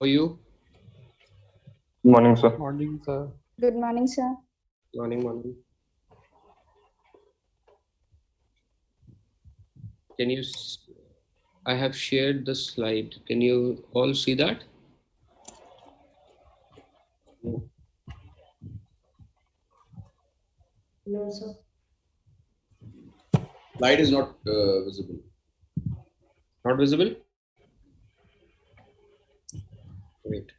How are you? Morning, sir. Morning, sir. Good morning, sir. Morning, morning. Can you? I have shared the slide. Can you all see that? No, sir. Light is not visible. Not visible? Wait.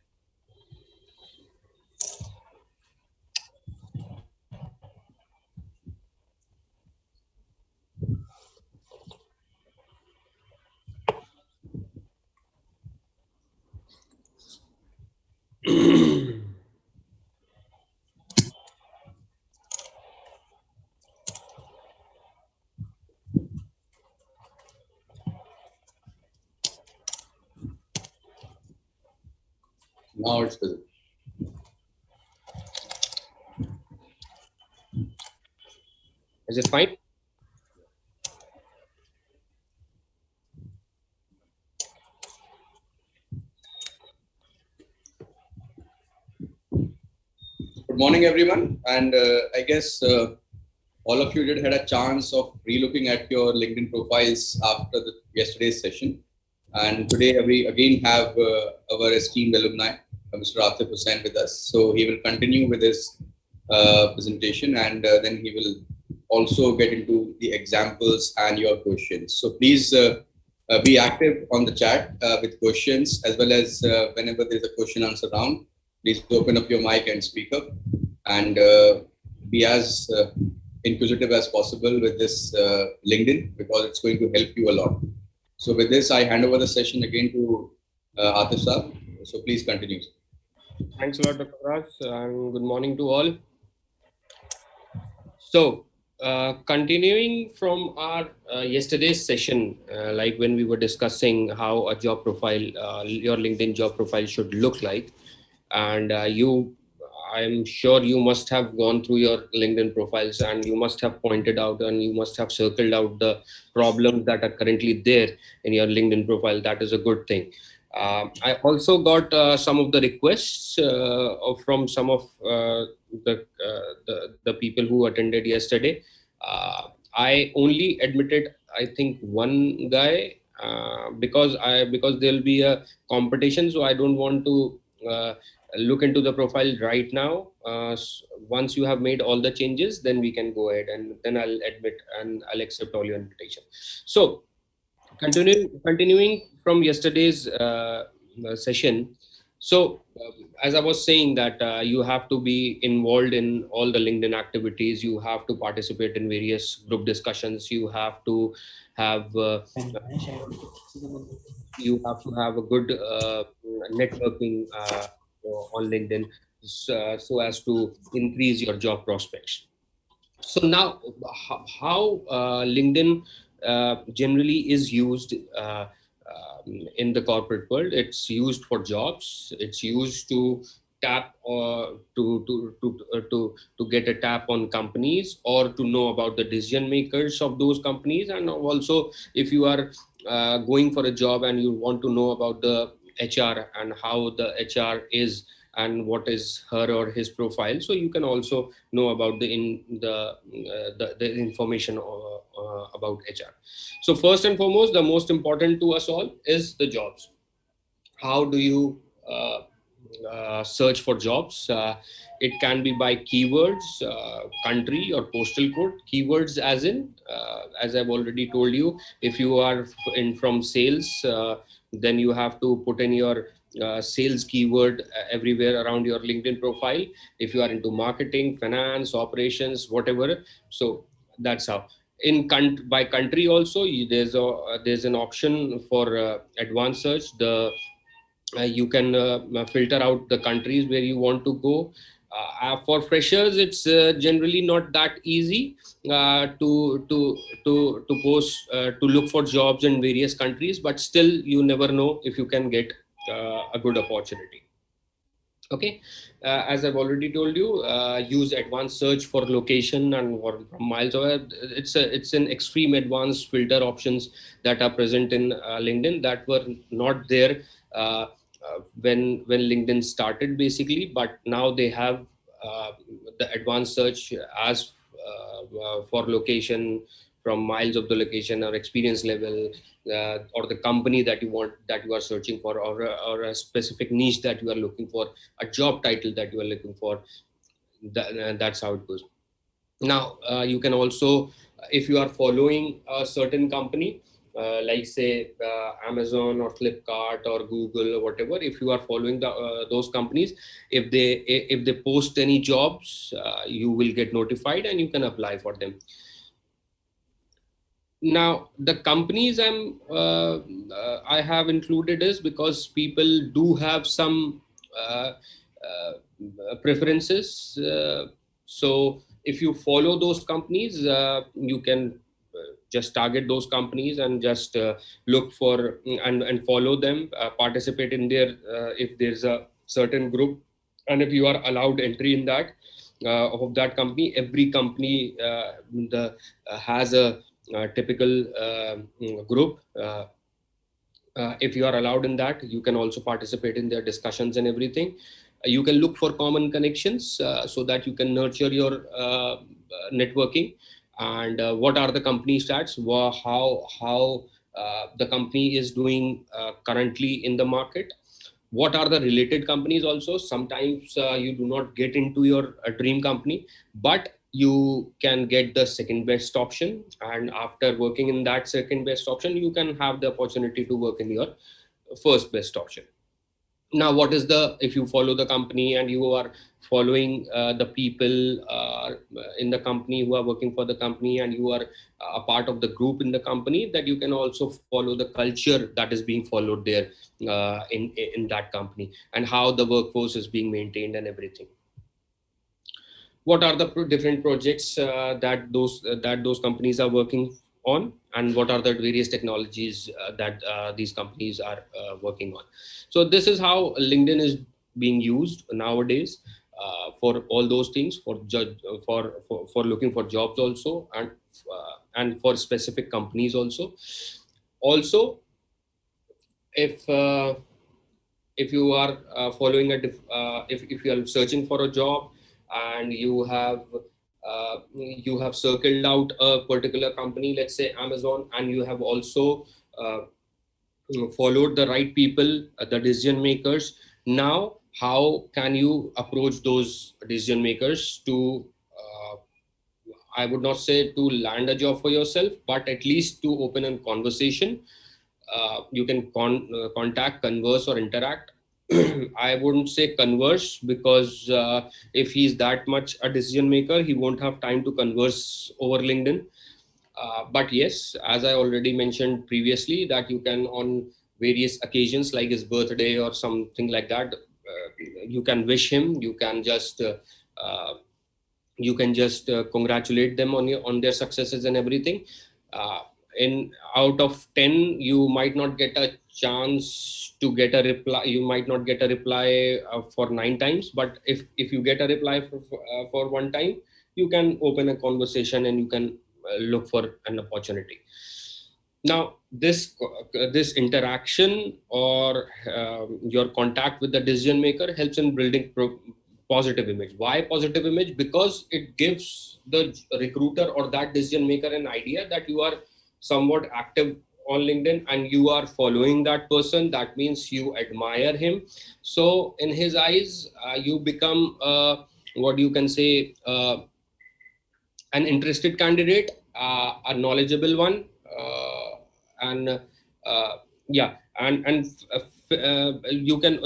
Now it's visible. Is it fine? Good morning, everyone. And I guess all of you did had a chance of relooking at your LinkedIn profiles after yesterday's session. And today we again have our esteemed alumni, Mr. Atif Hussain, with us. So he will continue with his presentation, and then he will also get into the examples and your questions. So please be active on the chat with questions, as well as whenever there's a question answer round, please open up your mic and speak up, and be as inquisitive as possible with this LinkedIn, because it's going to help you a lot. So with this, I hand over the session again to Atif sir. So please continue. Thanks a lot, Dr. Raj, and good morning to all. So, continuing from our yesterday's session, like when we were discussing how a job profile, your LinkedIn job profile should look like, and I'm sure you must have gone through your LinkedIn profiles, and you must have pointed out and you must have circled out the problems that are currently there in your LinkedIn profile. That is a good thing. I also got some of the requests from some of the people who attended yesterday. I only admitted, I think, one guy because there'll be a competition, so I don't want to look into the profile right now. Once you have made all the changes, then we can go ahead, and then I'll admit and I'll accept all your invitation. So continuing from yesterday's session. So as I was saying that you have to be involved in all the LinkedIn activities, you have to participate in various group discussions, you have to have a good networking on LinkedIn, so as to increase your job prospects. So now, how LinkedIn generally is used in the corporate world? It's used for jobs. It's used to tap or to get a tap on companies, or to know about the decision makers of those companies. And also, if you are going for a job and you want to know about the HR and how the HR is and what is her or his profile, so you can also know about the information about HR. So first and foremost, the most important to us all is the jobs. How do you search for jobs? It can be by keywords, country, or postal code. Keywords, as in, as I've already told you, if you are in from sales, then you have to put in your sales keyword everywhere around your LinkedIn profile. If you are into marketing, finance, operations, whatever, so that's how. By country also, there's an option for advanced search. You can filter out the countries where you want to go. For freshers, it's generally not that easy to post to look for jobs in various countries, but still you never know if you can get a good opportunity. Okay, as I've already told you, use advanced search for location and from miles away. It's an extreme advanced filter options that are present in LinkedIn that were not there when LinkedIn started basically, but now they have the advanced search as for location, from miles of the location or experience level, or the company that you are searching for, or a specific niche that you are looking for, a job title that you are looking for. That's how it goes. Now you can also, if you are following a certain company, like say Amazon or Flipkart or Google or whatever, if you are following those companies, if they post any jobs, you will get notified and you can apply for them. Now the companies I have included is because people do have some preferences. So if you follow those companies, you can just target those companies and just look for and follow them, participate in their if there's a certain group, and if you are allowed entry in that of that company. Every company has a typical group. If you are allowed in that, you can also participate in their discussions and everything. You can look for common connections so that you can nurture your networking. And what are the company stats, how the company is doing currently in the market, what are the related companies also. Sometimes you do not get into your dream company, but you can get the second best option, and after working in that second best option, you can have the opportunity to work in your first best option. Now what is the, if you follow the company and you are following the people in the company who are working for the company, and you are a part of the group in the company, that you can also follow the culture that is being followed there in that company, and how the workforce is being maintained and everything. What are the different projects that those companies are working on, and what are the various technologies that these companies are working on. So this is how LinkedIn is being used nowadays for all those things, for looking for jobs also, and for specific companies also. Also, if you are following if you are searching for a job, and you have circled out a particular company, let's say Amazon, and you have also followed the right people, the decision makers. Now how can you approach those decision makers to I would not say to land a job for yourself, but at least to open a conversation. You can contact, converse, or interact. I wouldn't say converse, because if he's that much a decision maker, he won't have time to converse over LinkedIn. But yes, as I already mentioned previously, that you can, on various occasions like his birthday or something like that, you can wish him. You can just congratulate them on their successes and everything. In out of 10, you might not get a chance to get a reply. You might not get a reply for 9 times, but if you get a reply for 1 time, you can open a conversation and you can look for an opportunity. Now this interaction, or your contact with the decision maker, helps in building positive image. Why positive image? Because it gives the recruiter or that decision maker an idea that you are somewhat active on LinkedIn and you are following that person. That means you admire him. So in his eyes, you become what you can say, an interested candidate, a knowledgeable one, and yeah, and you can.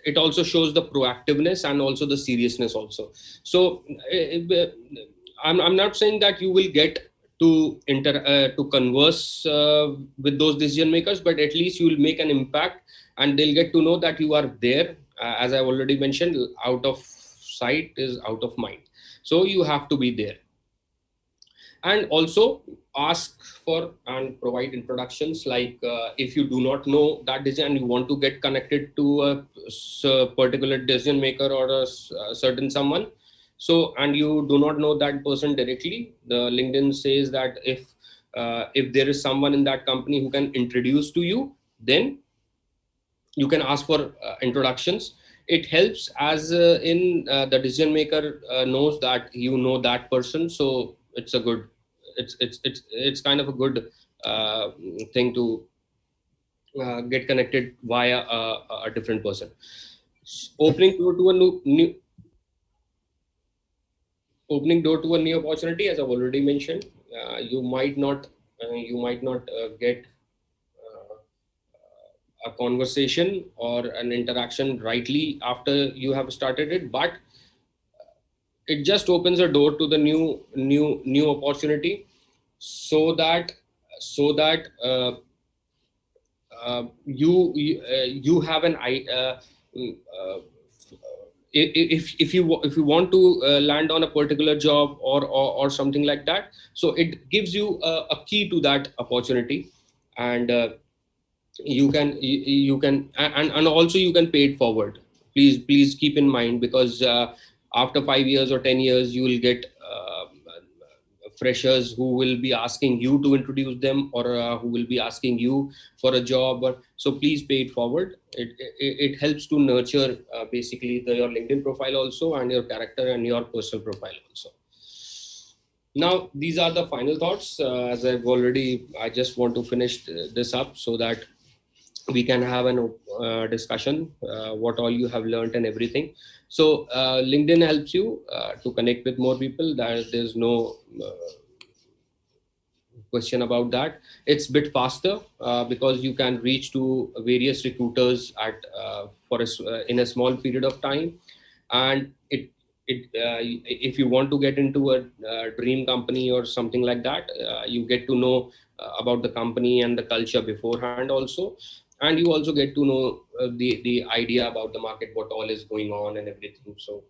It also shows the proactiveness and also the seriousness also. So I'm not saying that you will get to converse with those decision makers, but at least you will make an impact, and they'll get to know that you are there. As I already mentioned, out of sight is out of mind. So you have to be there. And also ask for and provide introductions, like if you do not know that decision and you want to get connected to a particular decision maker or a certain someone, so and you do not know that person directly, the LinkedIn says that if there is someone in that company who can introduce to you, then you can ask for introductions. It helps as in the decision maker knows that you know that person, so it's a good, it's kind of a good uh, thing to get connected via a different person. Opening door to a new opening door to a new opportunity, as I've already mentioned. You might not get uh, a conversation or an interaction rightly after you have started it, but it just opens a door to the new opportunity, so that so that you have an mm, uh, if you want to land on a particular job or something like that, so it gives you a key to that opportunity. And you can and also you can pay it forward. Please keep in mind, because after 5 years or 10 years you will get freshers who will be asking you to introduce them, or who will be asking you for a job. So please pay it forward. It helps to nurture basically your LinkedIn profile also, and your character and your personal profile also. Now, these are the final thoughts. As I just want to finish this up so that we can have an discussion, what all you have learned and everything. So LinkedIn helps you to connect with more people. There's no question about that. It's a bit faster because you can reach to various recruiters at in a small period of time. And if you want to get into a dream company or something like that, you get to know about the company and the culture beforehand also. And you also get to know the idea about the market, what all is going on and everything. So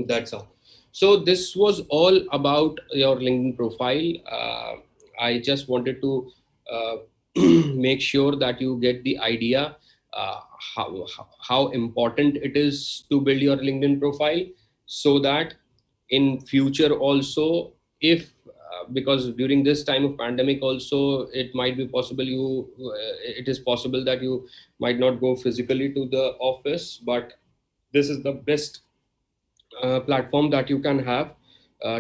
that's all. So this was all about your LinkedIn profile. I just wanted to uh, make sure that you get the idea uh, how important it is to build your LinkedIn profile, so that in future also, if because during this time of pandemic also, it might be possible it is possible that you might not go physically to the office, but this is the best platform that you can have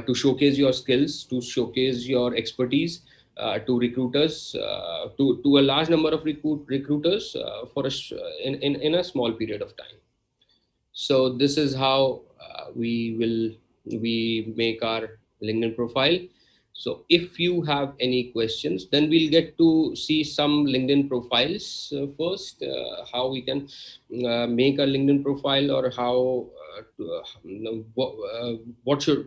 to showcase your skills, to showcase your expertise to recruiters, to a large number of recruiters in a small period of time. So this is how we make our LinkedIn profile. So if you have any questions, then we'll get to see some LinkedIn profiles first, how we can make a LinkedIn profile, or how what should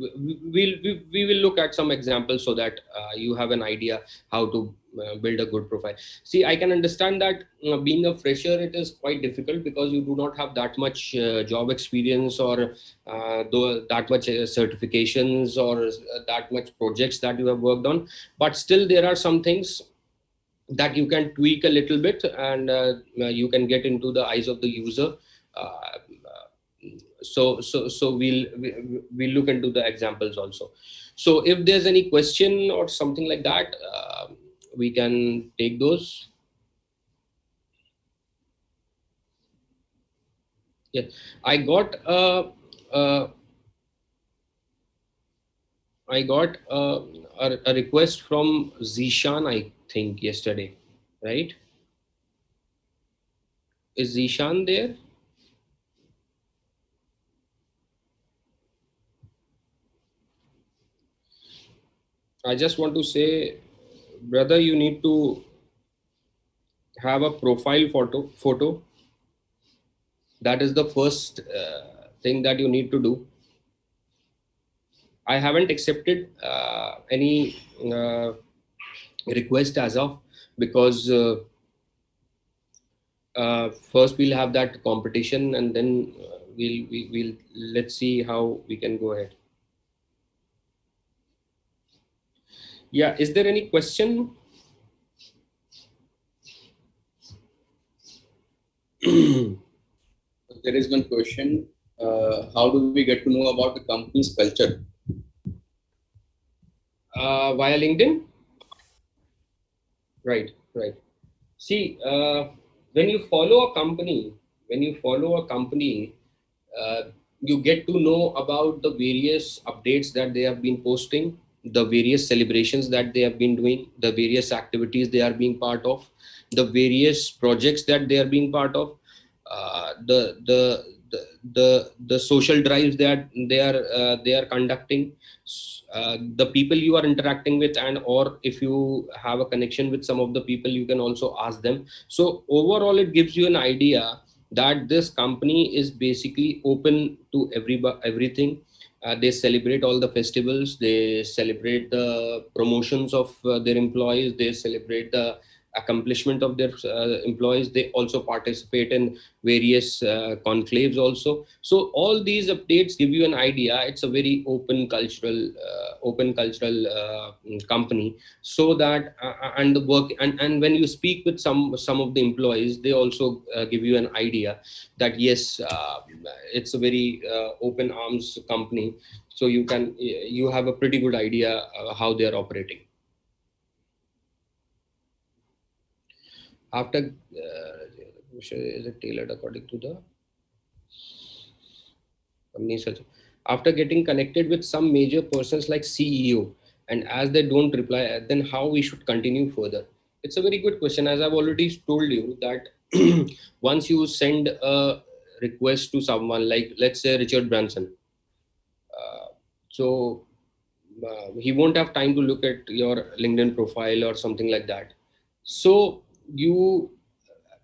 we will look at some examples, so that you have an idea how to build a good profile. See, I can understand that being a fresher, it is quite difficult, because you do not have that much job experience, or that much certifications, or that much projects that you have worked on. But still, there are some things that you can tweak a little bit, and you can get into the eyes of the user. uh, so we'll look into the examples also. So if there's any question or something like that, we can take those. Yeah, I got uh, a request from Zishan, I think, yesterday, right? Is Zishan there? I just want to say, brother, you need to have a profile photo. That is the first thing that you need to do. I haven't accepted any request as of, because first we'll have that competition, and then we'll let's see how we can go ahead. Yeah, is there any question? There is one question. How do we get to know about the company's culture? Via LinkedIn? Right. See, when you follow a company, uh, you get to know about the various updates that they have been posting, the various celebrations that they have been doing, the various activities they are being part of, the various projects that they are being part of, the social drives that they are conducting, the people you are interacting with, and or if you have a connection with some of the people, you can also ask them. So overall, it gives you an idea that this company is basically open to everything. They celebrate all the festivals, they celebrate the promotions of their employees, they celebrate the accomplishment of their employees, they also participate in various conclaves also. So all these updates give you an idea. It's a very open cultural company. So that and the work, and when you speak with some of the employees, they also give you an idea that yes, it's a very open arms company. So you have a pretty good idea how they are operating. After is it tailored according to the company structure? After getting connected with some major persons like CEO, and as they don't reply, then how we should continue further? It's a very good question. As I've already told you that once you send a request to someone like, let's say, Richard Branson, so he won't have time to look at your LinkedIn profile or something like that. So you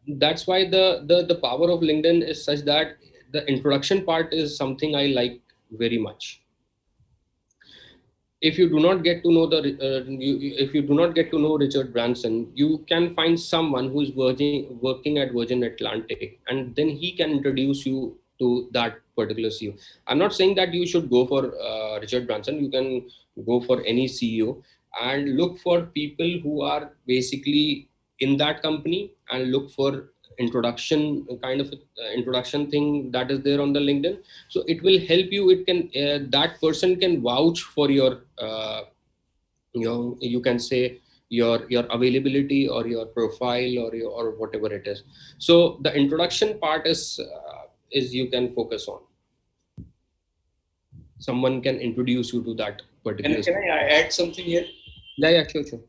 that's why the power of LinkedIn is such that the introduction part is something I like very much. If you do not get to know if you do not get to know Richard Branson, you can find someone who is working at Virgin Atlantic, and then he can introduce you to that particular CEO. I'm not saying that you should go for Richard Branson. You can go for any CEO and look for people who are basically in that company, and look for introduction kind of introduction thing that is there on the LinkedIn. So it will help you. It can that person can vouch for your you can say your availability or your profile or or whatever it is. So the introduction part is you can focus on. Someone can introduce you to that particular. Can I add something here? Yeah, sure.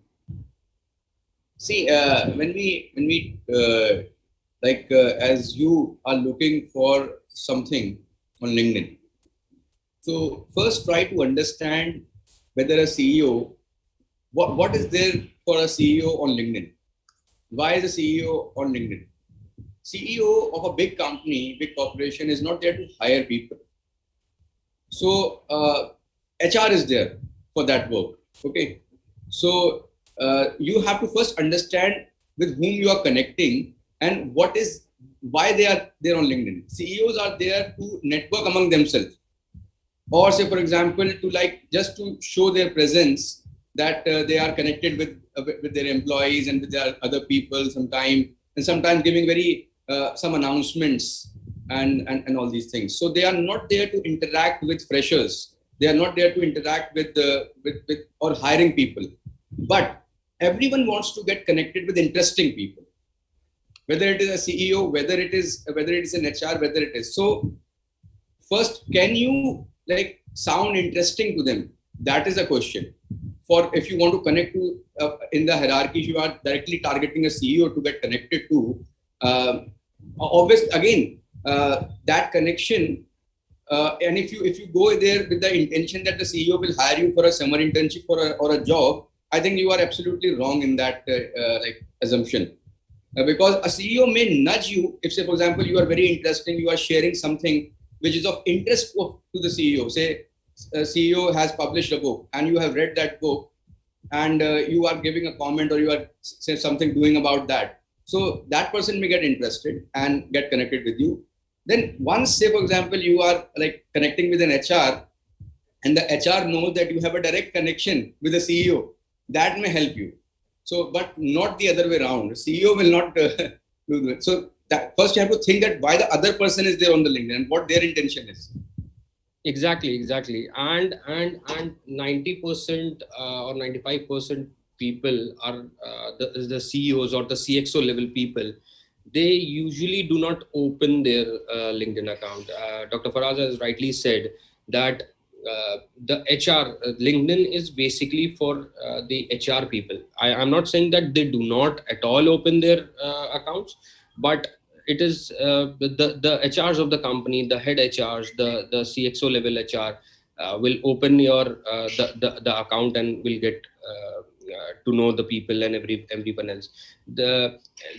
See, when we as you are looking for something on LinkedIn, so first try to understand whether a CEO, what is there for a CEO on LinkedIn? Why is a CEO on LinkedIn? CEO of a big company, big corporation is not there to hire people. So HR is there for that work. Okay. So you have to first understand with whom you are connecting and why they are there on LinkedIn. CEOs are there to network among themselves, or say, for example, to just to show their presence that they are connected with their employees and with their other people sometimes giving very some announcements and all these things. So they are not there to interact with freshers. They are not there to interact with or hiring people. But everyone wants to get connected with interesting people, whether it is a CEO, whether it is an HR, whether it is. So first, can you sound interesting to them? That is a question. For if you want to connect to in the hierarchy, if you are directly targeting a CEO to get connected to, obviously again that connection. And if you go there with the intention that the CEO will hire you for a summer internship or a job, I think you are absolutely wrong in that assumption. Because a CEO may nudge you if, say, for example, you are very interesting, you are sharing something which is of interest to the CEO. Say, a CEO has published a book and you have read that book, and you are giving a comment or you are say something doing about that. So that person may get interested and get connected with you. Then once, say, for example, you are connecting with an HR, and the HR knows that you have a direct connection with the CEO, that may help you. So, but not the other way around. CEO will not do that. So that first you have to think that why the other person is there on the LinkedIn and what their intention is. Exactly. And 90% or 95% people are the CEOs or the CXO level people. they usually do not open their LinkedIn account. Dr. Faraz has rightly said that the HR LinkedIn is basically for the HR people. I'm not saying that they do not at all open their accounts, but it is the HRs of the company, the head HRs, the CXO level HR will open your the account and will get to know the people and everyone else.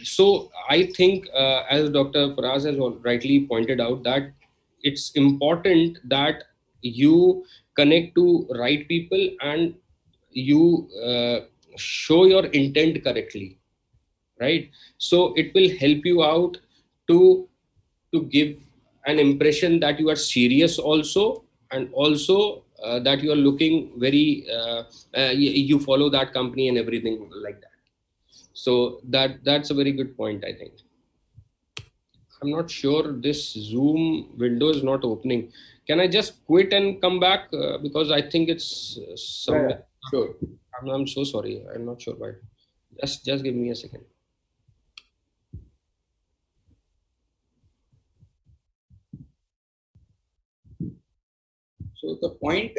So I think, as Dr. Faraz has rightly pointed out, that it's important that you connect to right people and you show your intent correctly, right? So it will help you out to give an impression that you are serious also, and also that you are looking very you follow that company and everything like that. So that's a very good point, I think. I'm not sure, this Zoom window is not opening. Can I just quit and come back? Because I think it's somewhere. Sure. I'm so sorry. I'm not sure why. Just give me a second. So the point,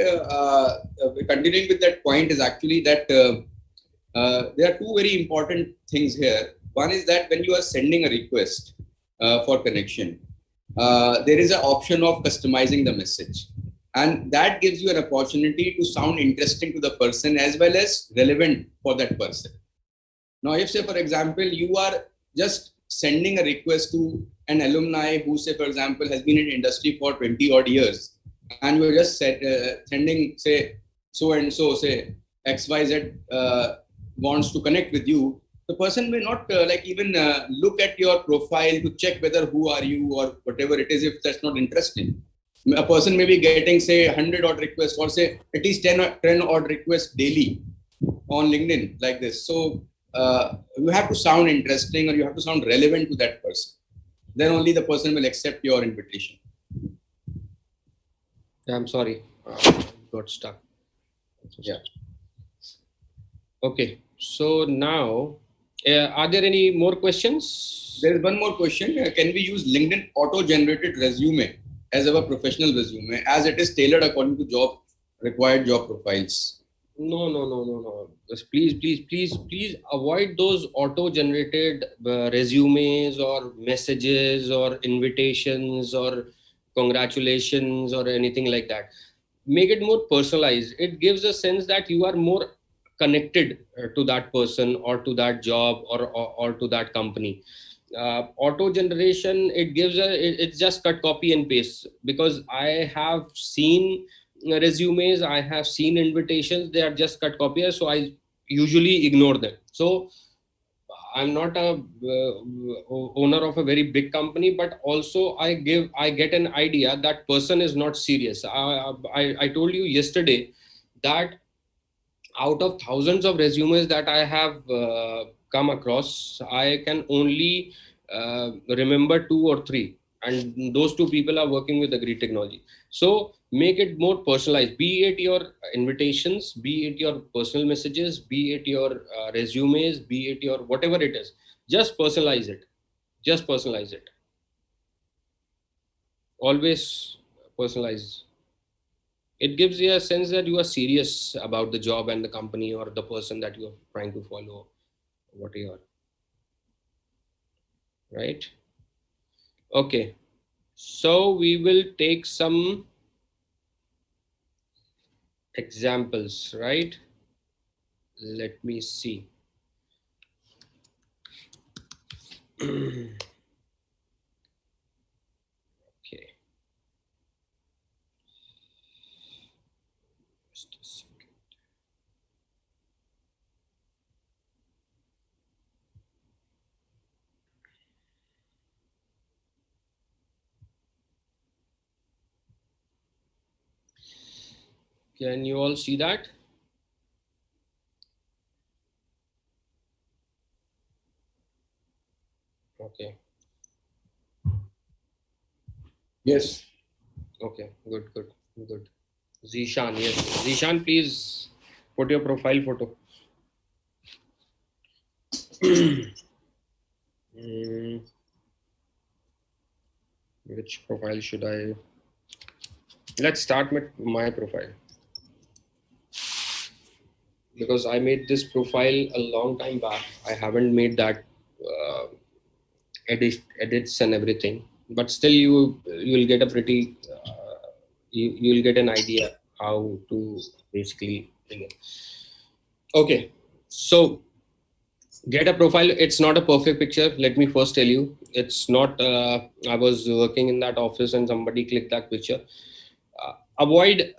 continuing with that point, is actually that there are two very important things here. One is that when you are sending a request for connection, there is an option of customizing the message, and that gives you an opportunity to sound interesting to the person as well as relevant for that person. Now, if say, for example, you are just sending a request to an alumni who, say, for example, has been in industry for 20 odd years, and you're just sending, say, so and so, say, XYZ wants to connect with you, the person may not even look at your profile to check whether who are you or whatever it is, if that's not interesting. A person may be getting, say, 100 odd requests, or say at least 10 odd requests daily on LinkedIn like this. So you have to sound interesting, or you have to sound relevant to that person. Then only the person will accept your invitation. I'm sorry, got stuck. Yeah. Okay, so now, are there any more questions? There is one more question. Can we use LinkedIn auto-generated resume as our professional resume, as it is tailored according to required job profiles? No. Just please avoid those auto-generated resumes or messages or invitations or congratulations or anything like that. Make it more personalized. It gives a sense that you are more connected to that person or to that job or to that company. Auto generation, it's just cut, copy and paste, because I have seen resumes, I have seen invitations, they are just cut, copy, so I usually ignore them. So I'm not a owner of a very big company, but also I get an idea that person is not serious. I told you yesterday that out of thousands of resumes that I have come across, I can only remember two or three, and those two people are working with Agreed Technology. So make it more personalized, be it your invitations, be it your personal messages, be it your resumes, be it your whatever it is. Just personalize it. Just personalize it. Always personalize. It gives you a sense that you are serious about the job and the company or the person that you're trying to follow, whatever. Right? Okay. So we will take some examples, right? Let me see. Okay. Just a second. Can you all see that? Okay. Yes. Okay. Good. Zishan, yes. Zishan, please put your profile photo. Which profile should I? Let's start with my profile, because I made this profile a long time back. I haven't made that edits and everything, but still you'll get a pretty you'll get an idea how to basically bring it. Okay, so get a profile. It's not a perfect picture. Let me first tell you, it's not. I was working in that office and somebody clicked that picture. Avoid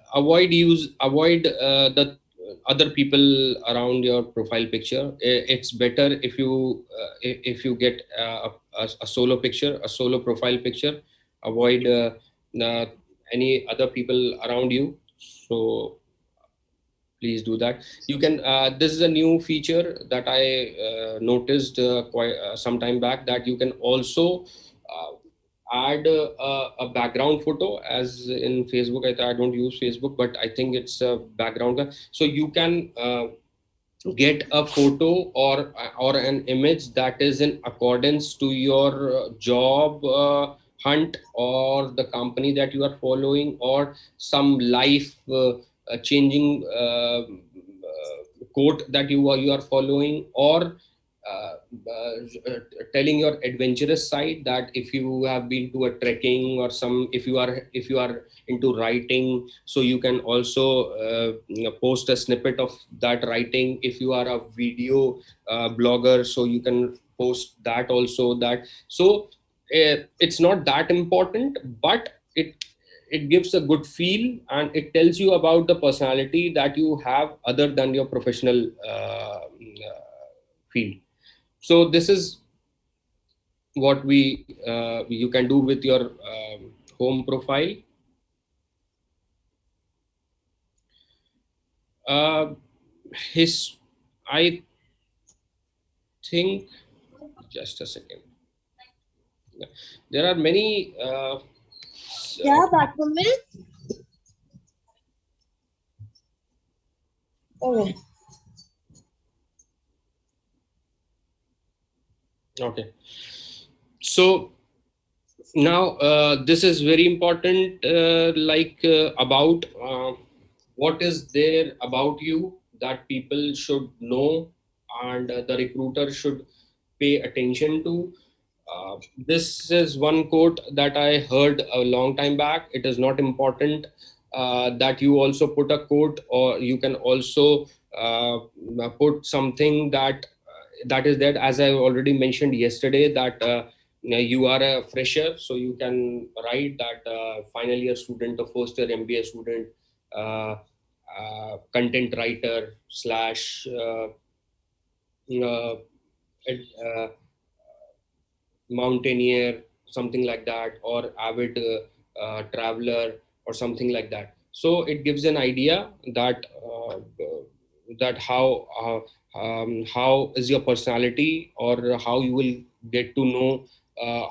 the other people around your profile picture. It's better if you get a solo picture, a solo profile picture. Avoid uh, any other people around you. So please do that. You can this is a new feature that I noticed quite some time back, that you can also uh, add a background photo. As in Facebook, I don't use Facebook, but I think it's a background. So you can get a photo or an image that is in accordance to your job hunt, or the company that you are following, or some life changing quote that you are following, or uh, uh, telling your adventurous side, that if you have been to a trekking, or some, if you are into writing, so you can also post a snippet of that writing. If you are a video blogger, so you can post that also. That so it's not that important, but it gives a good feel, and it tells you about the personality that you have other than your professional field. So this is what you can do with your home profile. uh, his I think, just a second. There are many क्या बात कर रहे हैं? Okay. okay, so now this is very important, about what is there about you that people should know, and the recruiter should pay attention to. This is one quote that I heard a long time back. It is not important that you also put a quote, or you can also put something that is there. As I already mentioned yesterday, that you are a fresher, so you can write that final year student or first year MBA student, uh, content writer slash uh, uh, mountaineer, something like that, or avid traveler, or something like that. So it gives an idea that that how is your personality, or how you will get to know uh,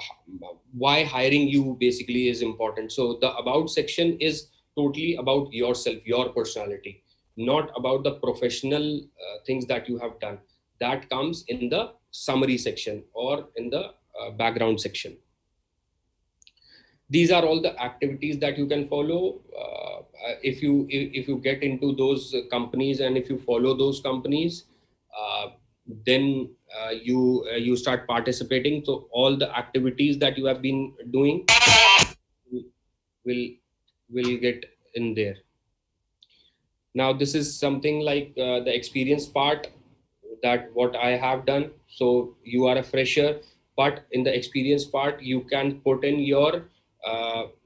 why hiring you basically is important. So the about section is totally about yourself, your personality, not about the professional things that you have done. That comes in the summary section, or in the background section. These are all the activities that you can follow. If you get into those companies, and if you follow those companies, uh, then you start participating. So all the activities that you have been doing will will get in there. Now this is something like the experience part, that what I have done. So you are a fresher, but in the experience part, you can put in your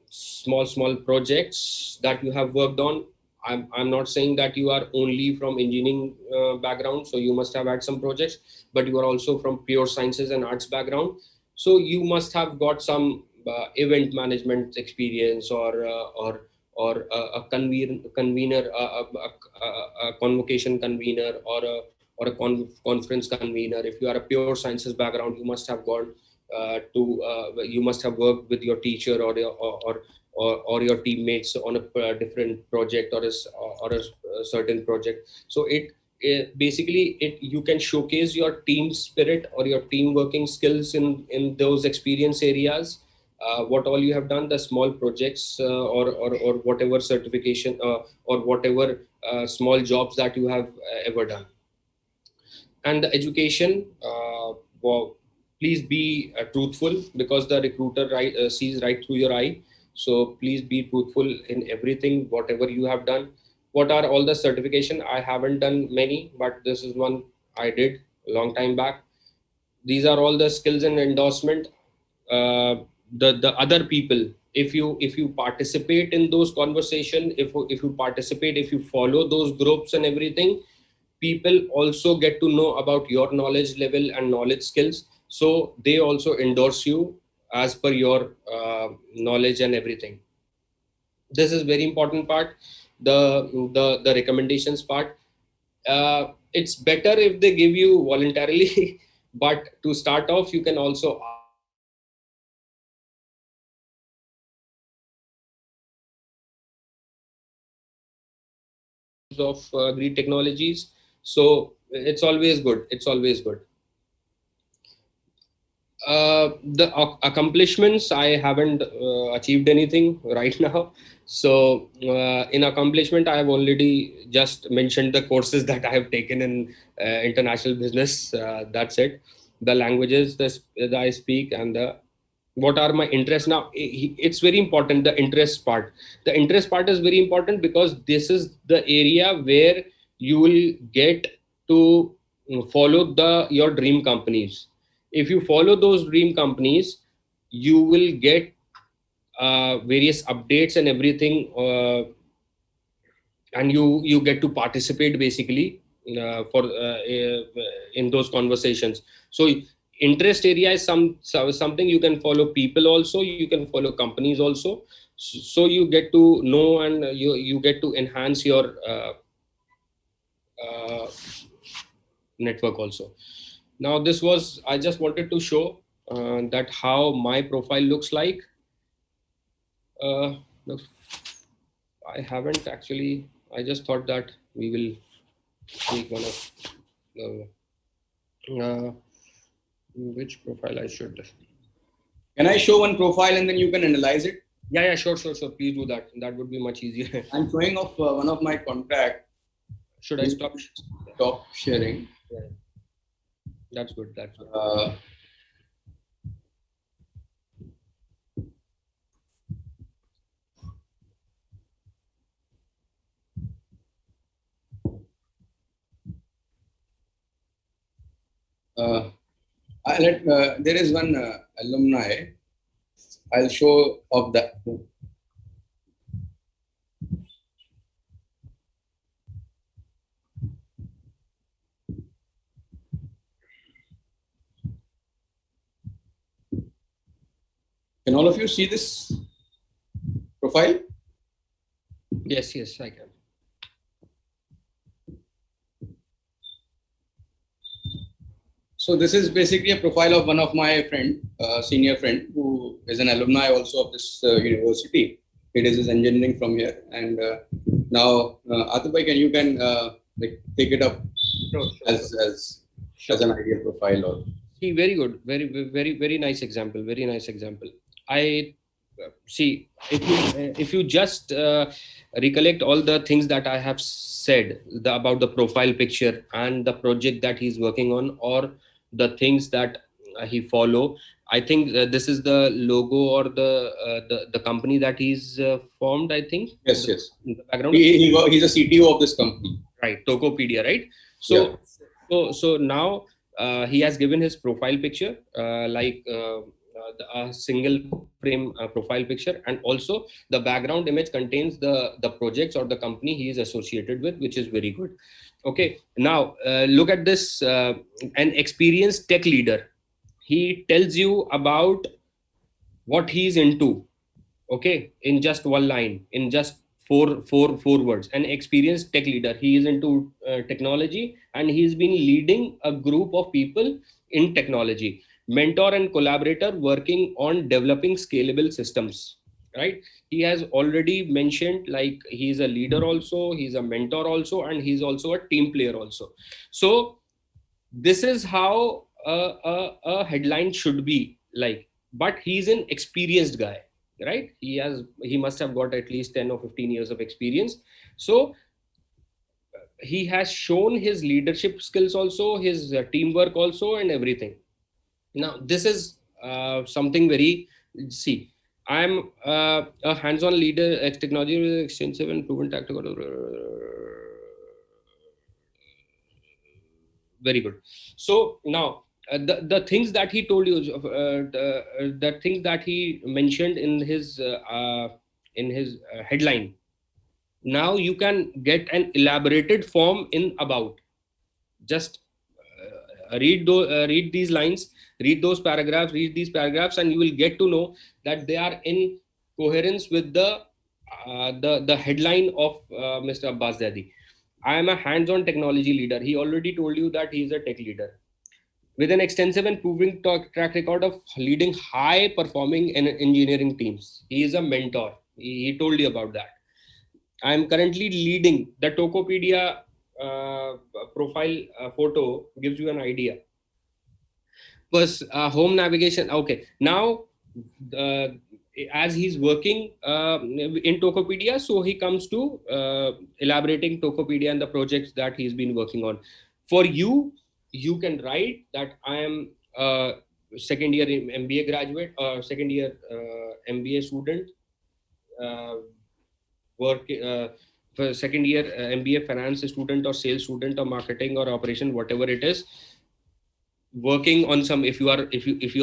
small projects that you have worked on. I'm not saying that you are only from engineering background, so you must have had some projects, but you are also from pure sciences and arts background. So you must have got some event management experience, or a convener, a convocation convener, or a conference convener. If you are a pure sciences background, you must have gone you must have worked with your teacher, or your teammates on a different project, or a certain project. So it basically, you can showcase your team spirit or your team working skills in those experience areas. what all you have done, the small projects or whatever certification or whatever small jobs that you have ever done. And the education, well, please be truthful, because the recruiter sees right through your eye. So please be truthful in everything, whatever you have done. What are all the certification? I haven't done many, but this is one I did a long time back. These are all the skills and endorsement. The other people, if you participate in those conversation, if you follow those groups and everything, people also get to know about your knowledge level and knowledge skills, so they also endorse you as per your knowledge and everything. This is very important part. The recommendations part, it's better if they give you voluntarily but to start off, you can also of green technologies. So it's always good. It's always good. The accomplishments, I haven't achieved anything right now. So in accomplishment, I have already just mentioned the courses that I have taken in international business. That's it. The languages that I speak, and the what are my interests. Now it's very important, the interest part. The interest part is very important, because this is the area where you will get to follow your dream companies. If you follow those dream companies, you will get various updates and everything, and you get to participate basically for in those conversations. So interest area is something you can follow people also, you can follow companies also. So you get to know, and you get to enhance your uh, network also. Now this was, I just wanted to show that how my profile looks like. uh, I haven't actually, I just thought that we will take one of the which profile I should. Can I show one profile and then you can analyze it? Yeah, sure. Please do that. That would be much easier. I'm showing off one of my contact. Should I stop? Stop sharing. Yeah. That's good. That's good. There is one alumni. I'll show of that. Can all of you see this profile? Yes, I can. So this is basically a profile of one of my friend, senior friend, who is an alumni also of this university. He does his engineering from here, and now Atul bhai, you can like take it up Sure. as an ideal profile. Or See, very good. Very nice example. Very nice example. I see, if you just recollect all the things that I have said about the profile picture and the project that he's working on, or the things that he follow, I think this is the logo or the company that he's formed, I think. yes. In the background. He's a CTO of this company. Right, Tokopedia, right? So so now he has given his profile picture like a single frame profile picture, and also the background image contains the projects or the company he is associated with, which is very good. Okay, now look at this. An experienced tech leader, he tells you about what he's into, okay, in just one line, in just four words. An experienced tech leader, he is into technology, and he's been leading a group of people in technology, mentor and collaborator working on developing scalable systems, right? He has already mentioned, like, he's a leader also, he's a mentor also, and he's also a team player also. So this is how a headline should be like. but he's an experienced guy, right? He must have got at least 10 or 15 years of experience. So he has shown his leadership skills also, his teamwork also, and everything. Now this is something very, see, I'm a hands-on leader, technology with extensive and proven tactical. Very good. So now the things that he told you, the things that he mentioned in his headline. Now you can get an elaborated form in about. Just read these lines, read those paragraphs, read these paragraphs, and you will get to know that they are in coherence with the headline of Mr. Abbas Zaidi. I am a hands-on technology leader. He already told you that he is a tech leader with an extensive and proven track record of leading high-performing engineering teams. He is a mentor. He told you about that. I am currently leading the Tokopedia profile photo gives you an idea. Plus home navigation. Okay, now as he's working in Tokopedia, so he comes to elaborating Tokopedia and the projects that he's been working on. For you, you can write that I am a second year MBA graduate or second year MBA student. Work for second year MBA finance student or sales student or marketing or operation, whatever it is, working on some, if you are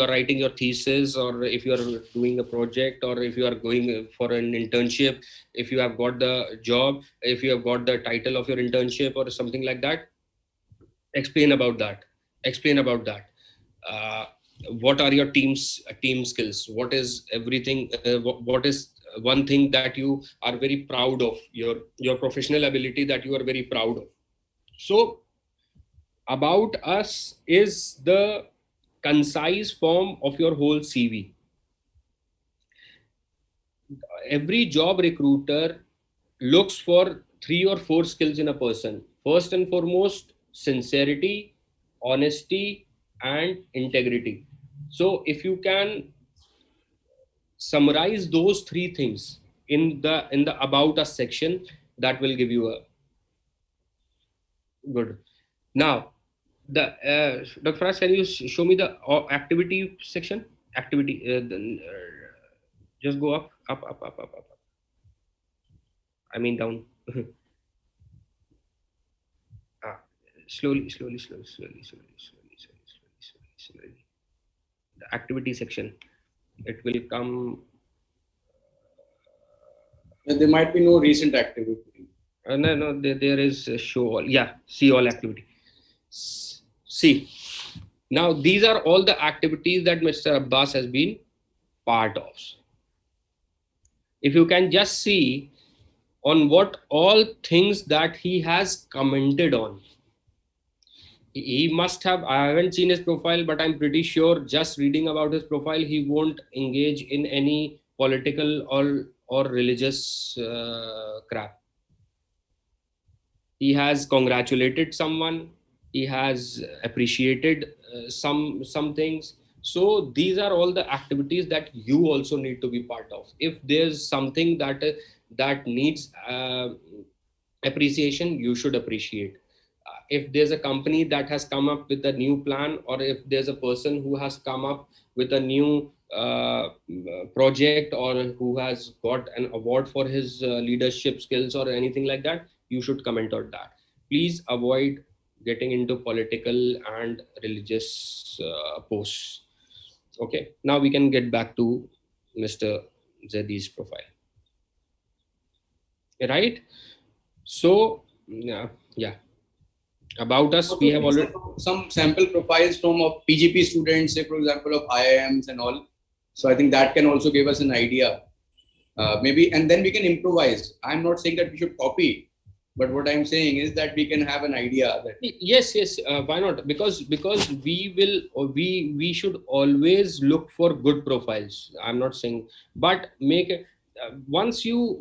writing your thesis, or if you are doing a project, or if you are going for an internship, if you have got the job, if you have got the title of your internship or something like that, explain about that. What are your team skills? What is everything? What is one thing that you are very proud of, your professional ability that you are very proud of? So about us is the concise form of your whole CV. Every job recruiter looks for 3 or 4 skills in a person. First and foremost, sincerity, honesty, and integrity. So if you can summarize those 3 things in the about us section, that will give you a good. Now the Dr. Faraz, can you show me the activity section? Activity, just go up. I mean down. Slowly. The activity section. It will come. There might be no recent activity. No. There is a show all. Yeah, see all activity. See, now these are all the activities that Mr. Abbas has been part of. If you can just see on what all things that he has commented on. He must have, I haven't seen his profile, but I'm pretty sure just reading about his profile, he won't engage in any political or religious crap. He has congratulated someone. He has appreciated some things. So these are all the activities that you also need to be part of. If there's something that needs appreciation, you should appreciate. If there's a company that has come up with a new plan, or if there's a person who has come up with a new project, or who has got an award for his leadership skills or anything like that, you should comment on that. Please avoid getting into political and religious posts. Okay, now we can get back to Mr. Zaidi's profile. Right? So, yeah. About us, we have already some sample profiles from PGP students, say for example of IIMs and all. So I think that can also give us an idea, maybe, and then we can improvise. I'm not saying that we should copy, but what I'm saying is that we can have an idea. That yes, why not? Because we should always look for good profiles. I'm not saying, but make it. Once you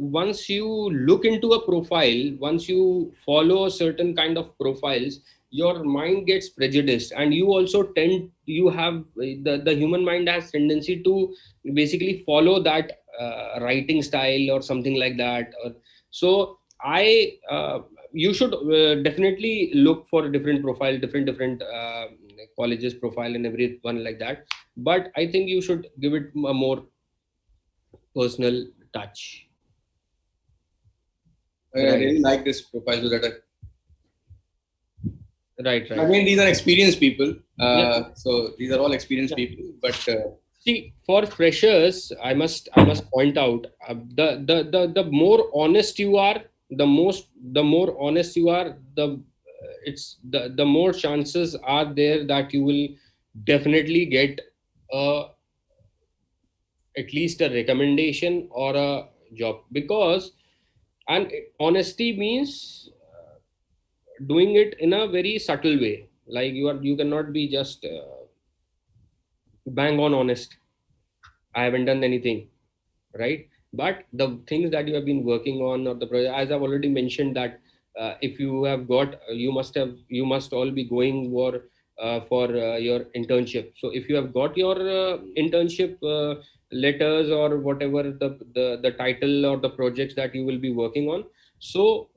look into a profile, once you follow a certain kind of profiles, your mind gets prejudiced, and you also you have the human mind has tendency to basically follow that writing style or something like that. So you should definitely look for different profile, different colleges profile and everyone like that, but I think you should give it a more personal touch. I Right, really like this profile so that right, right. again, these are experienced people. Yeah. So these are all experienced Yeah. people. But See, for freshers, I must point out, the more honest you are, the more honest you are, the more chances are there that you will definitely get uh, at least a recommendation or a job. Because, and honesty means doing it in a very subtle way. Like you cannot be just bang on honest. I haven't done anything, right? But the things that you have been working on, or the project, as I've already mentioned, that if you have got, you must all be going for your internship. So if you have got your internship letters, or whatever the title or the projects that you will be working on, so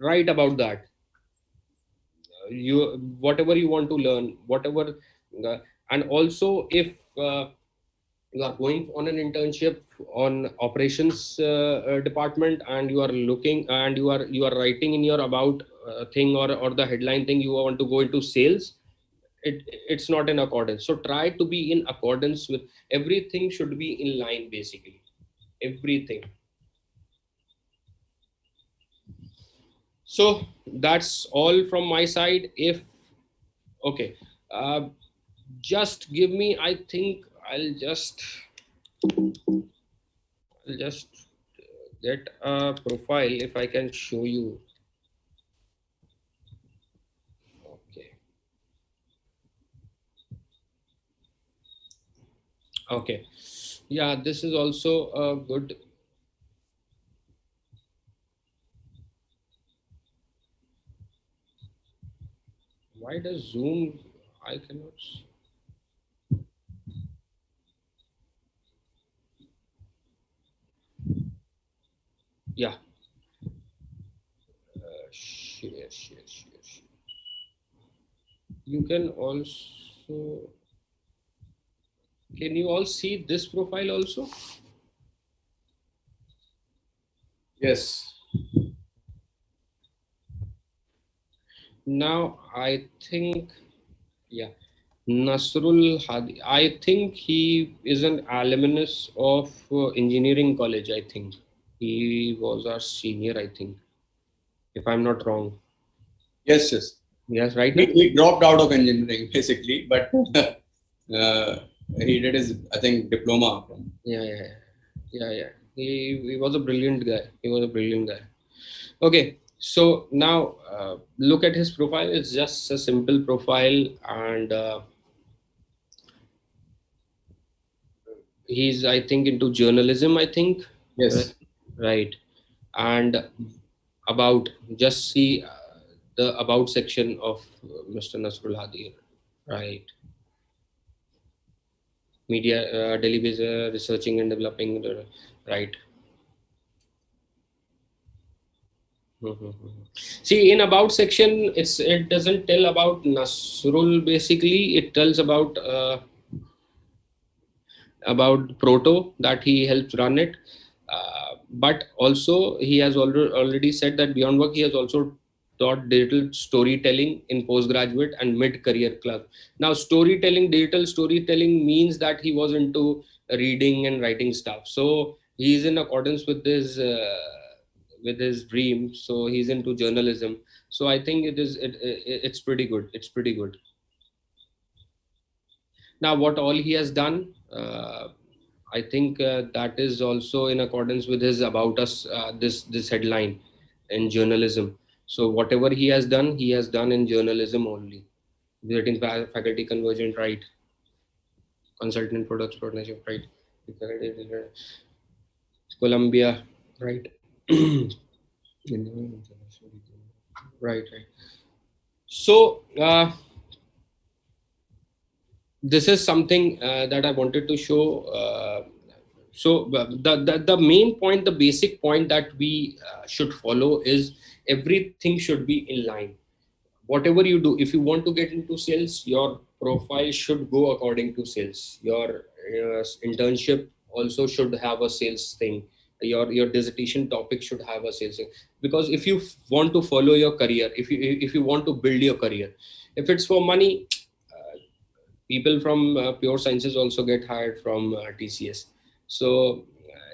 write about that. You, whatever you want to learn, whatever, and also if you are going on an internship on operations department, and you are looking, and you are writing in your about thing, or the headline thing, you want to go into sales, it's not in accordance. So try to be in accordance with everything, should be in line, basically everything. So that's all from my side. If okay, uh, just give me, I think I'll just get a profile if I can show you. Okay. Okay. Yeah, this is also a good. Why does Zoom? I cannot. Yeah. Share. You can also. Can you all see this profile also? yes, Now I think, yeah, Nasrul Hadi. I think he is an alumnus of engineering college. I think he was our senior. I think, if I'm not wrong. yes. Yes, right He, now. he dropped out of engineering basically, but he did his, I think, diploma from. Yeah. He was a brilliant guy. He was a brilliant guy. Okay, so now look at his profile. It's just a simple profile, and he's, I think, into journalism. I think, Yes. right, and about, just see the about section of Mr. Nasrul Hadi, right? Media, daily basis, researching and developing, right. Mhm. See, in about section, it doesn't tell about Nasrul. Basically, it tells about Proto, that he helps run it. But also, he has already said that beyond work, he has also taught digital storytelling in postgraduate and mid-career club. Now, digital storytelling means that he was into reading and writing stuff. So he is in accordance with his dream. So he's into journalism. So I think it's pretty good. It's pretty good. Now, what all he has done, I think that is also in accordance with his about us, this headline in journalism. So whatever he has done in journalism only. Visiting faculty convergent, right? Consultant products partnership, right? Columbia, right? Right. So this is something that I wanted to show. So the main point, the basic point that we should follow is everything should be in line. Whatever you do, if you want to get into sales, your profile should go according to sales. Your internship also should have a sales thing. Your dissertation topic should have a sales thing. Because if you want to follow your career, if you want to build your career, if it's for money, people from pure sciences also get hired from TCS. So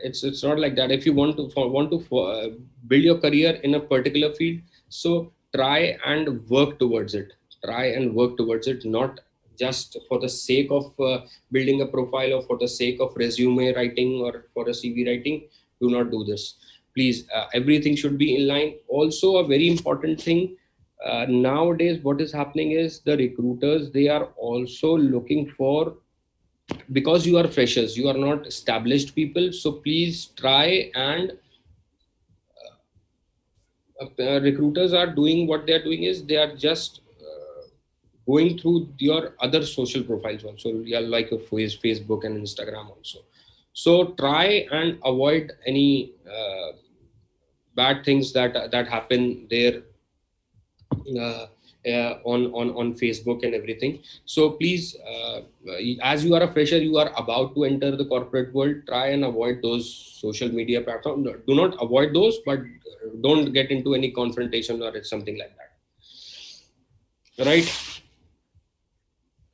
it's not like that. If you want to build your career in a particular field, so try and work towards it. Try and work towards it, not just for the sake of building a profile or for the sake of resume writing or for a CV writing. Do not do this, please. Everything should be in line. Also, a very important thing, nowadays what is happening is the recruiters, they are also looking for, because you are freshers, you are not established people, so please try and recruiters are doing, what they are doing is they are just going through your other social profiles also, yeah, like your Facebook and Instagram also. So try and avoid any bad things that happen there, uh, on Facebook and everything. So please, as you are a fresher, you are about to enter the corporate world, try and avoid those social media platforms. Do not avoid those, but don't get into any confrontation or something like that, right?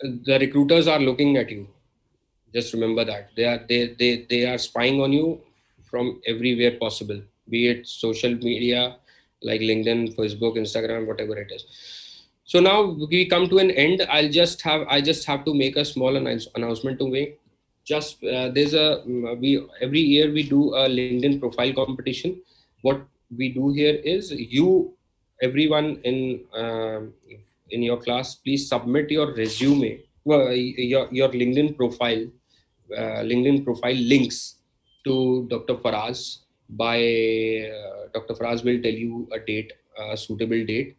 The recruiters are looking at you. Just remember that they are spying on you from everywhere possible, be it social media like LinkedIn, Facebook, Instagram, whatever it is. So now we come to an end. I just have to make a small announcement to make. Just there's a we every year we do a LinkedIn profile competition. What we do here is, you, everyone in your class, please submit your resume, well, your LinkedIn profile links to Dr. Faraz. By Dr. Faraz will tell you a date, a suitable date,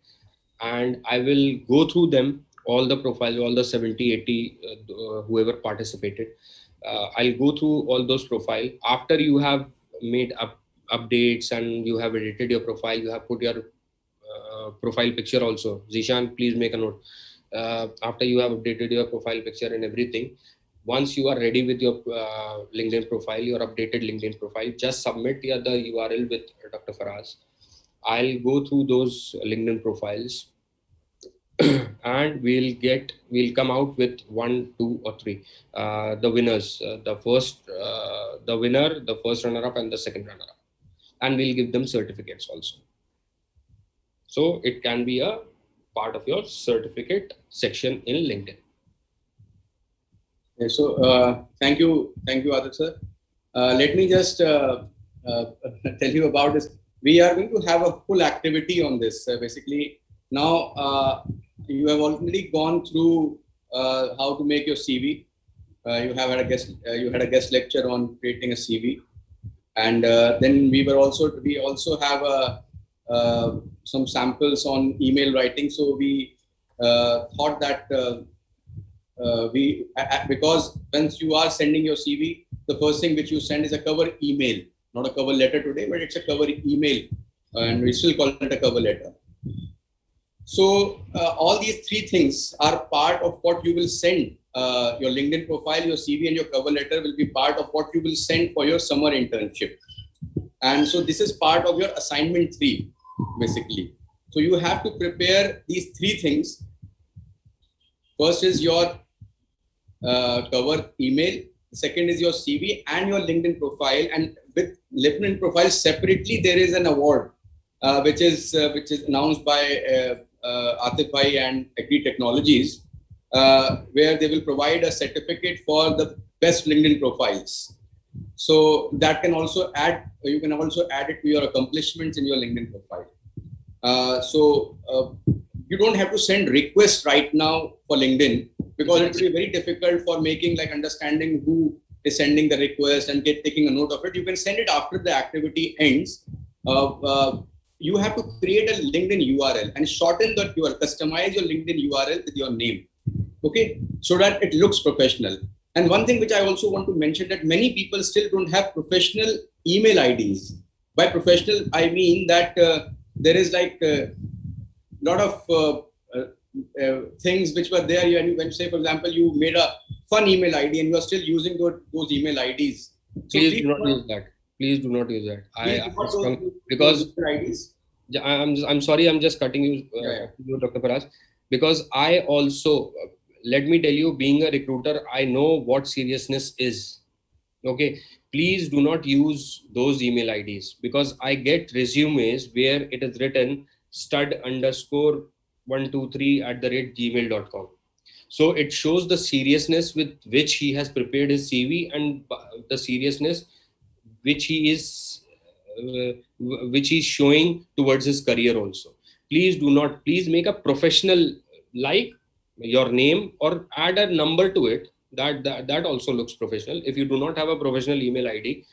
and I will go through them, all the profiles, all the 70, 80, whoever participated. I'll go through all those profiles. After you have made updates and you have edited your profile, you have put your profile picture also. Zishan, please make a note. After you have updated your profile picture and everything, once you are ready with your LinkedIn profile, your updated LinkedIn profile, just submit the URL with Dr. Faraz. I'll go through those LinkedIn profiles and we'll come out with 1, 2, or 3 the winners, the winner, the first runner up, and the second runner up, and we'll give them certificates also. So it can be a part of your certificate section in LinkedIn. Okay, so thank you, Adit sir. Let me just tell you about this. We are going to have a full activity on this. Basically, now you have already gone through how to make your CV. You had a guest lecture on creating a CV, and then we also have some samples on email writing. So we thought that because once you are sending your CV, the first thing which you send is a cover email, not a cover letter today, but it's a cover email, and we still call it a cover letter. So all these 3 things are part of what you will send. Your LinkedIn profile, your CV, and your cover letter will be part of what you will send for your summer internship. And so this is part of your assignment 3, basically. So you have to prepare these 3 things. First is your cover email. The second is your CV and your LinkedIn profile. And with LinkedIn profile separately, there is an award which is announced by Atif Bhai and Agri Technologies, where they will provide a certificate for the best LinkedIn profiles. So that can also you can also add it to your accomplishments in your LinkedIn profile. So you don't have to send requests right now for LinkedIn, because it will be very difficult for understanding who is sending the request and taking a note of it. You can send it after the activity ends. you have to create a LinkedIn URL and shorten that URL, customize your LinkedIn URL with your name, okay, so that it looks professional. And one thing which I also want to mention, that many people still don't have professional email IDs. By professional, I mean that there is like a lot of things which were there. When say, for example, you made a fun email ID and you are still using those email IDs. So Please do not use that. Please do not use that. Because IDs. I'm sorry, I'm just cutting you, you, Dr. Faraz, because I also, let me tell you, being a recruiter, I know what seriousness is. Okay, please do not use those email IDs, because I get resumes where it is written stud_123@gmail.com. So it shows the seriousness with which he has prepared his CV and the seriousness which he is showing towards his career also. Please make a professional, like your name, or add a number to it. That also looks professional. If you do not have a professional email ID,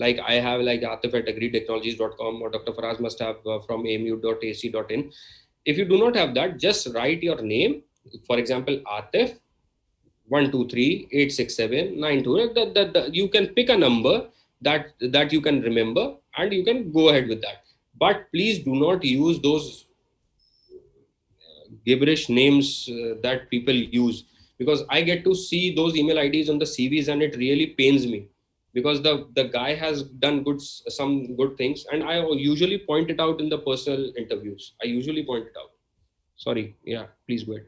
like I have, like atif@agreetechnologies.com, or Dr. Faraz must have from amu.ac.in. If you do not have that, just write your name. For example, Atif 123867922. You can pick a number that you can remember, and you can go ahead with that. But please do not use those gibberish names that people use, because I get to see those email IDs on the CVs and it really pains me, because the guy has done some good things, and I usually point it out in the personal interviews. I usually point it out. Sorry. Yeah, please go ahead.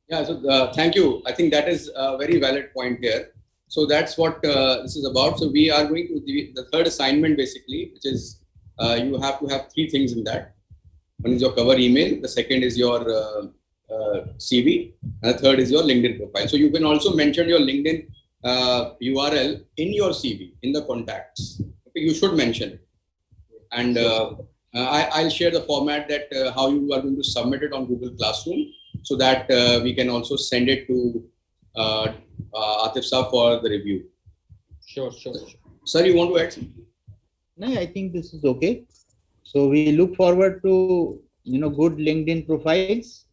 Yeah, so thank you. I think that is a very valid point here. So that's what this is about. So we are going to the third assignment basically, which is you have to have three things in that. One is your cover email, the second is your CV, and the third is your LinkedIn profile. So you can also mention your LinkedIn URL in your CV, in the contacts. Okay, you should mention it. And I'll share the format that how you are going to submit it on Google Classroom, so that we can also send it to Atif Sir for the review. Sure. Sir, you want to add something? No, I think this is okay. So we look forward to good LinkedIn profiles,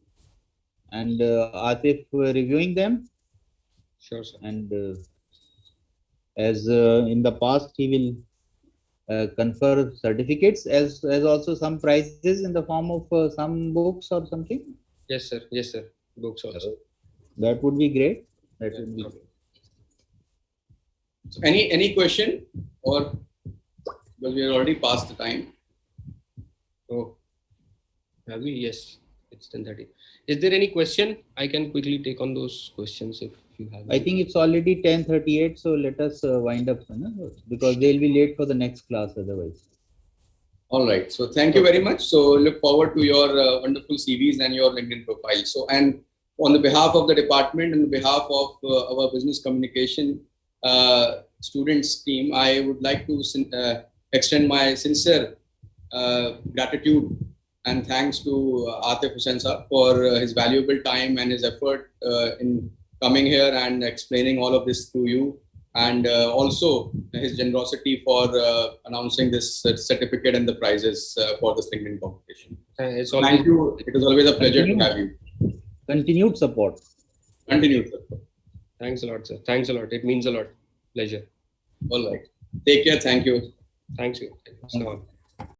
and Atif reviewing them. Sure, sir. And as in the past, he will confer certificates as also some prizes in the form of some books or something. Yes, sir. Books also. That would be great. That would be great. So any question, or because we are already past the time? Oh, have we? Yes, it's 10:30. Is there any question? I can quickly take on those questions if you have. I think it's already 10:38, so let us wind up, because they'll be late for the next class otherwise. All right. So thank you very much. So look forward to your wonderful CVs and your LinkedIn profile. So, and on the behalf of the department and on behalf of our business communication students team, I would like to extend my sincere gratitude and thanks to Atif Hussain sir for his valuable time and his effort in coming here and explaining all of this to you, and also his generosity for announcing this certificate and the prizes for this LinkedIn competition. Thank you. It is always a pleasure to have you. Continued support. Continued support. Thanks a lot, sir. Thanks a lot. It means a lot. Pleasure. All right. Take care. Thank you. Thanks you. Assalamu alaikum.